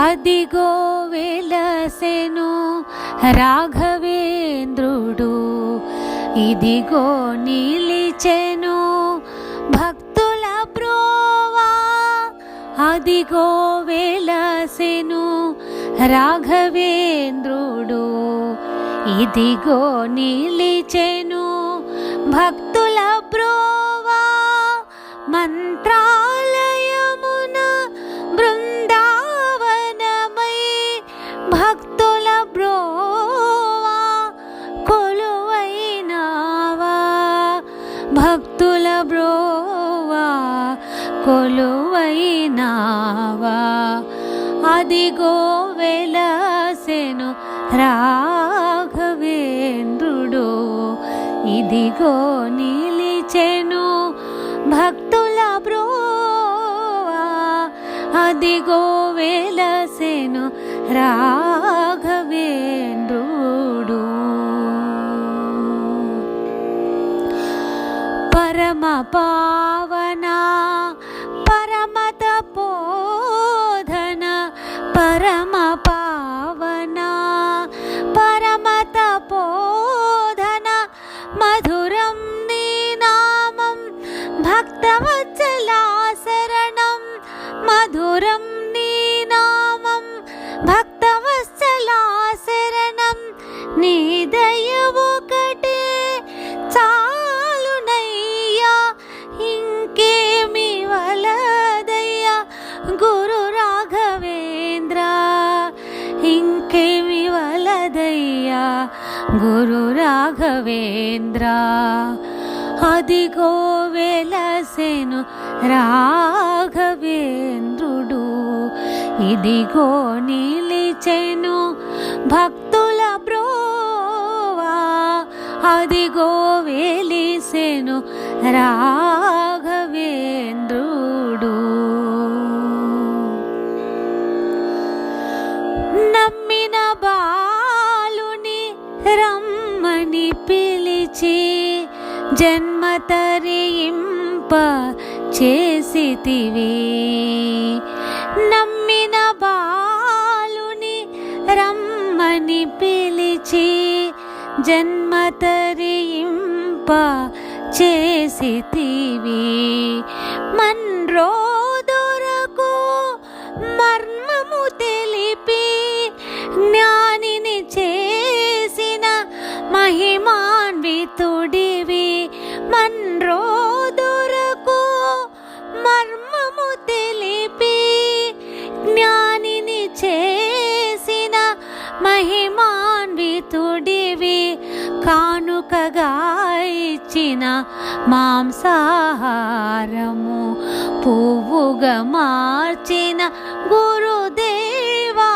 అదిగో వెలసెను రాఘవేంద్రుడు, ఇదిగో నిలిచెను భక్తుల బ్రోవా. అదిగో వెలసెను రాఘవేంద్రుడు, ఇదిగో నిలిచెను భక్తుల బ్రోవా. మంత్రాలయమున బృందావనమై భక్తుల బ్రోవా కొలువైనావా. భక్తుల బ్రోవా కొలువైనావా. అదిగో వెలసెను రాఘవేంద్రుడు, ఇదిగో నిలిచెను భక్తుల బ్రోవా. అదిగో వెలసెను రాఘవేంద్రుడు. పరమ పావన పరమత పోధన, పరమ పావన పరమత పోధన, మధురం నీ నామం భక్తవత్సలా శరణం. మధురం నీ నామం భక్తవత్సలా శరణం. నీ దయ ఒకటే చాలునయ్యా, ఇంకేమి వలదయ్యా గురు రాఘవేంద్ర. ఇంకేమి వలదయ్యా గురు రాఘవేంద్ర. అదిగో వెలసెను రాఘవేంద్రుడు, ఇదిగో నిలిచెను భక్తుల బ్రోవా. అదిగో వెలిసెను రాఘవేంద్రుడు. నమ్మిన బాలుని రమ్మని పిలిచి జన్మ తరింప చేసితివి. నమ్మిన బాలుని రమ్మని పిలిచి జన్మ తరింప చేసితివి. మన్రోదొరకు మర్మము తెలిపి జ్ఞానిని చేసిన మహిమాన్వితుడివి. మన్రోదొరకు మర్మము తెలిపి జ్ఞానిని చేసిన మహిమాన్వితుడివి. కానుకగా ఇచ్చిన మాంసాహారము పువ్వుగా మార్చిన గురుదేవా.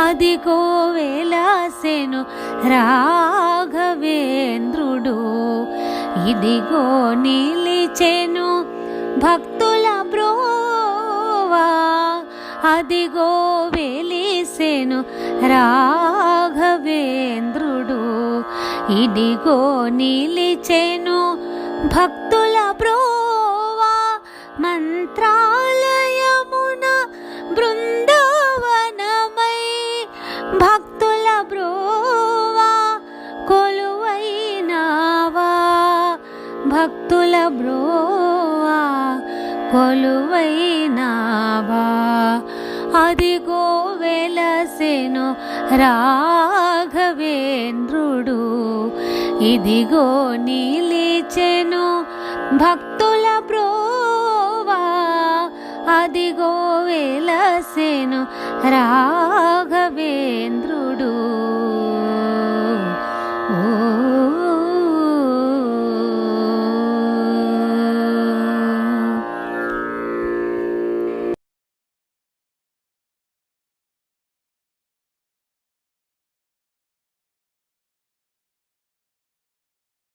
అదిగో వెలసెను రాఘవేంద్రుడు, ఇదిగో నిలిచెను భక్తుల బ్రోవా. అదిగో వెలిసెను రాఘవేంద్రుడు, ఇదిగో నిలిచెను భక్తుల బ్రోవా. మంత్రాలయమున బృందావనమై భక్తుల బ్రోవా కొలువైనావా. భక్తుల బ్రోవా కొలువైనావా. అదిగో వెలసెను రాఘవేంద్రుడు, ఇదిగో నిలిచెను భక్తుల బ్రోవా. అదిగో వెలసెను రాఘవేంద్రుడు.